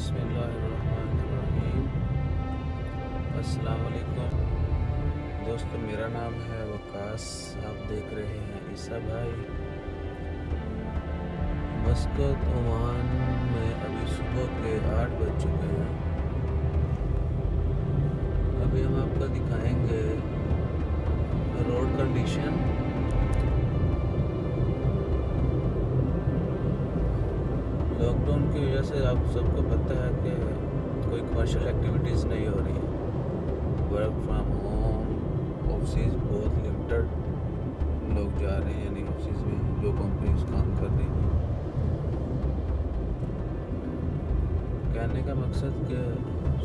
बिस्मिल्लाहिर्रहमानिर्रहीम। अस्सलाम वालेकुम दोस्तों, मेरा नाम है वकास। आप देख रहे हैं ईसा भाई। मस्कत ओमान में अभी सुबह के 8 बज चुके हैं। अभी हम आपको दिखाएंगे रोड कंडीशन। लॉकडाउन की वजह से आप सबको पता है कि कोई कमर्शियल एक्टिविटीज़ नहीं हो रही है। वर्क फ्राम होम, ऑफिस बहुत लिमिटेड लोग जा रहे हैं, यानी ऑफिस में जो कंपनीज काम कर रही हैं। कहने का मकसद कि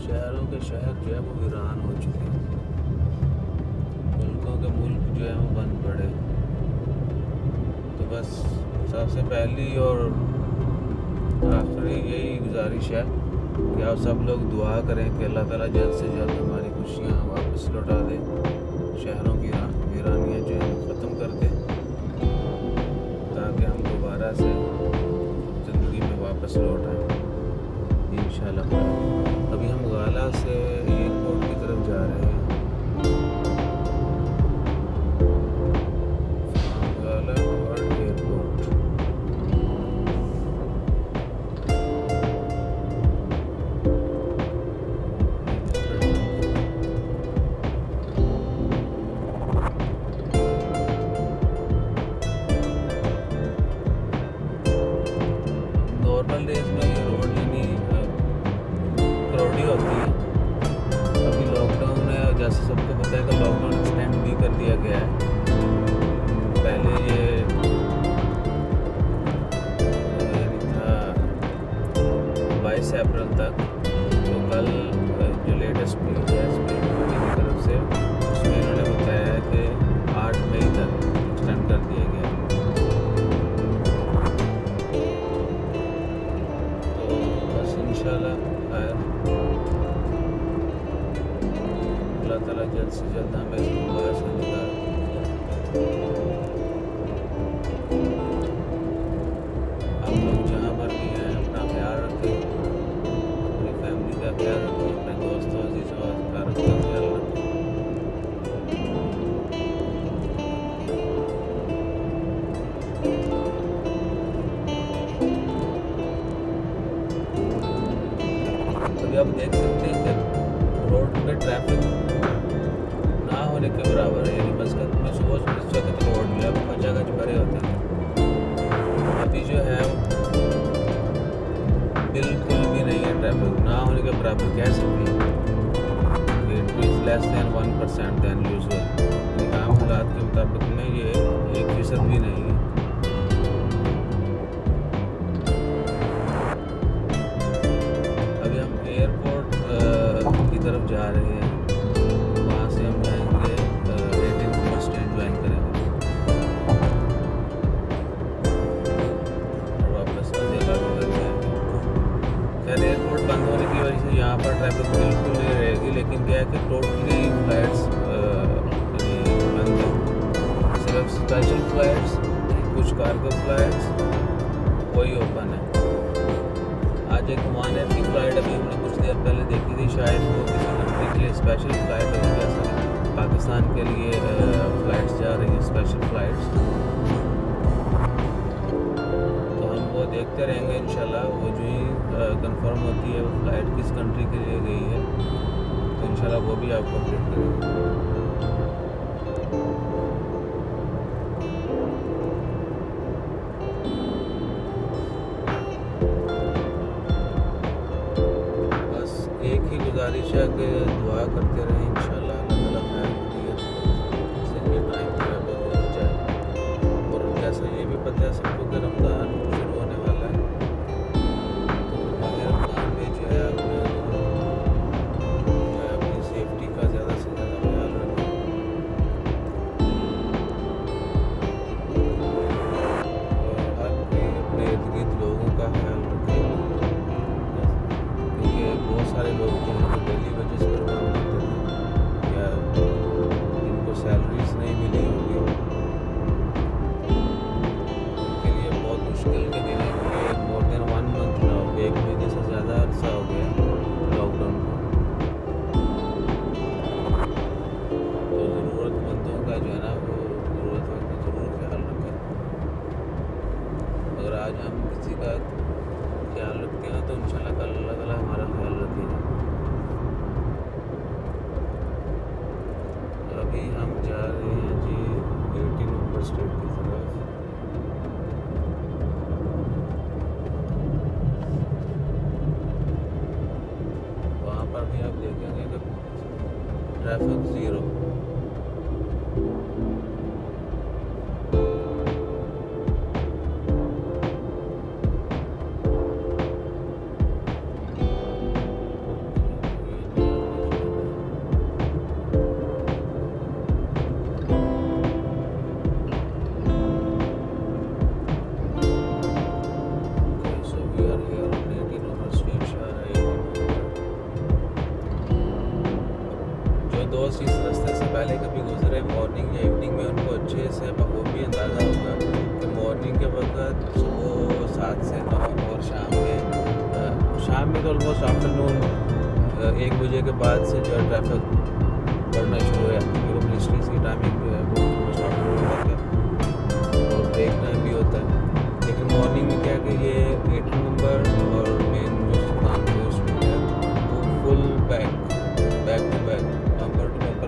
शहरों के शहर जो है वो वीरान हो चुके हैं, मुल्कों के मुल्क जो है वो बंद पड़े। तो बस सबसे पहली और आखिरी यही गुजारिश है कि आप सब लोग दुआ करें कि अल्लाह ताला जल्द से जल्द हमारी खुशियाँ वापस लौटा दे, शहरों की वीरानियाँ जो है ख़त्म कर दे, ताकि हम दोबारा से ज़िंदगी में वापस लौट आएँ इंशाल्लाह। अभी हम गाला से एयरपोर्ट की तरफ जा रहे हैं। गाला और एयरपोर्ट नॉर्मल डेज में ये रोड यानी क्राउडी होती है। अभी लॉकडाउन है और जैसे सबको पता है कि लॉकडाउन एक्सटेंड भी कर दिया गया है। पहले ये था 22 अप्रैल तक, तो कल जो लेटेस्ट न्यूज़ है की तरफ से उसमें इन्होंने बताया है कि 8 मई तक एक्सटेंड कर दिया गया है। इंशाल्लाह खैर, अल्लाह ताला जल्द से जल्द हमें इस वबा से निकाले। आप लोग जहाँ पर भी हैं अपना ख्याल रखें, अपनी फैमिली का ख्याल रखें, अपने दोस्तों अजीज़ों का ख्याल रखें। अभी आप देख सकते हैं कि रोड पे ट्रैफिक ना होने के बराबर है। यानी मस्कत में सुबह इस वक्त रोड में अब खचाखच भरे होते हैं। अभी जो है बिल्कुल भी नहीं है, ट्रैफिक ना होने के बराबर कह सकते हैं। It is less than 1% than usual. आम हालात के मुताबिक में ये 1% भी नहीं है। एयरपोर्ट की तरफ जा रहे हैं, वहाँ से हम जाएंगे 18 नंबर स्टेट ज्वाइन करेंगे और वापस अकेला भी जाएंगे। खैर, एयरपोर्ट बंद होने की वजह से यहाँ पर ट्रैफिक बिल्कुल नहीं रहेगी, लेकिन क्या है कि टोटली फ्लाइट्स बंद है। सिर्फ स्पेशल फ्लाइट्स, कुछ कार्गो फ्लाइट्स वही ओपन है। आज एक ओमान एयर की फ़्लाइट अभी हमने कुछ देर पहले देखी थी, शायद वो किसी कंट्री के लिए स्पेशल फ़्लाइट होगी, जैसे पाकिस्तान के लिए फ़्लाइट्स जा रही हैं, स्पेशल फ़्लाइट्स। तो हम वो देखते रहेंगे इंशाल्लाह। वो जो ही कंफर्म होती है वो फ़्लाइट किस कंट्री के लिए गई है, तो इंशाल्लाह वो भी आपको अपडेट करेंगे। एक ही गुजारिश है कि दुआ करते रहें, इंशाल्लाह अल्लाह ताला खैर से ये टाइम जो है वो गुजर जाए। और जैसा ये भी पता है सबको कि रमज़ान शुरू होने वाला है, तो रमज़ान में जो है अपनी सेफ्टी का ज़्यादा से ज़्यादा ख्याल रखें। और हर कोई अपने इर्द गिर्द लोगों का ख्याल रखें, क्योंकि बहुत सारे लोग जो हैं डेली बेसिस पर काम करते थे। आज हम किसी का ख्याल रखते हैं तो इंशाल्लाह कल अल्लाह ताला हमारा ख्याल रखेगा। अभी हम जा रहे हैं जी 18 नंबर स्ट्रीट की तरफ। वहाँ पर भी आप देखेंगे कि ट्रैफिक ज़ीरो। दोस्त इस रास्ते से पहले कभी गुजरे मॉर्निंग या इवनिंग में, उनको अच्छे से बखूबी अंदाज़ा होगा कि मॉर्निंग के वक्त सुबह 7 से 9 और शाम में तो ऑलमोस्ट आफ्टरनून 1 बजे के बाद से जो है ट्रैफिक बढ़ना शुरू हो जाती है। क्योंकि मिनिस्ट्रीज की टाइमिंग जो है वो ऑलमोस्ट आफ्टरनून तक है और ब्रेक टाइम भी होता है। लेकिन मॉर्निंग में क्या है कि ये 18 नंबर और मेन जो सुल्तानपुर स्ट्रीट है वो फुल बैक टू बैक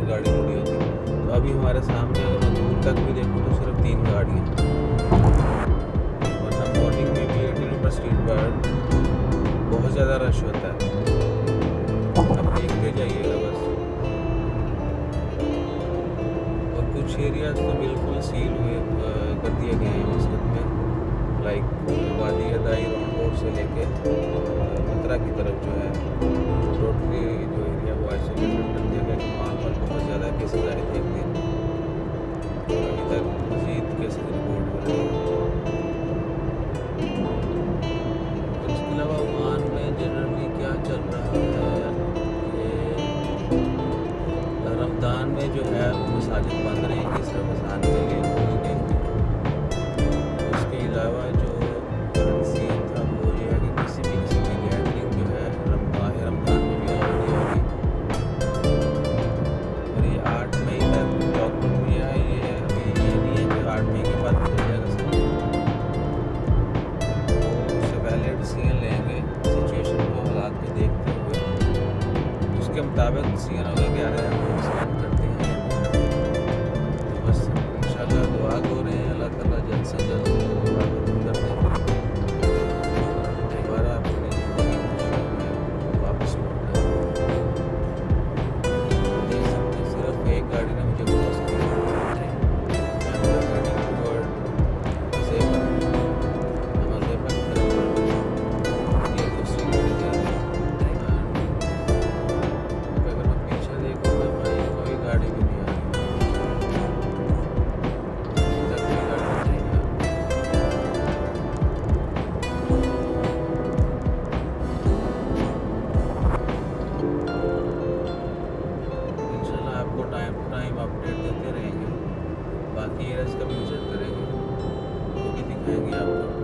गाड़ी खड़ी होती है। तो अभी हमारे सामने अगर मैं दूर तक भी देखूँ तो सिर्फ 3 गाड़ियाँ, वरना मॉर्निंग में भी 18 नंबर स्ट्रीट पर बहुत ज़्यादा रश होता है। आप देखते जाइएगा बस। और कुछ एरियाज तो बिल्कुल सील हुए कर दिए गए हैं मस्जिद में, लाइक वादी अदाई राउंड रोड से लेके मथुरा की तरफ जो है टोटली जो एरिया वो आइसोलेटेड कर दिया गया। वहाँ पर बहुत ज़्यादा केसेज आए थे एक दिन, अभी तक मज़ीद केसेज रिपोर्ट हो रहे हैं। इसके अलावा ओमान में जनरली क्या चल रहा है कि रमज़ान में जो है मसाजिद बंद रहेंगी, सिर्फ अज़ान के लिए खोली गई। उसके अलावा जो करंट सीन था वो ये है कि किसी भी किस्म की गैदरिंग जो है रमज़ान में भी अलाउड नहीं होगी। और ये 8 मई तक लॉकडाउन किया है। ये अभी ये नहीं है कि 8 मई के बाद खुल जाएगा सब। उससे पहले डिसीजन लेंगे सिचुएशन को, हालात को देखते हुए, उसके मुताबिक डिसीजन होगा कि यार हम एक्सपेंड करते हैं। तो बस इंशाल्लाह दुआ हो रहे हैं अल्लाह ताला जल्द से जल्द दुआ खत्म कर दे और दोबारा अपनी खुशियों में वापस लौट आए। देख सकते हैं सिर्फ एक गाड़ी ने मुझे क्रॉस किया। ये दूसरी गाड़ी जा रही है। अगर मैं पीछे देखूँ तो भाई कोई गाड़ी भी नहीं आ रही। इधर कोई गाड़ी नहीं आ रही। इंशाल्लाह आपको टाइम टू टाइम अपडेट देते रहेंगे। बाकी एरियाज का भी विजिट करेंगे, वो भी दिखाएंगे आपको।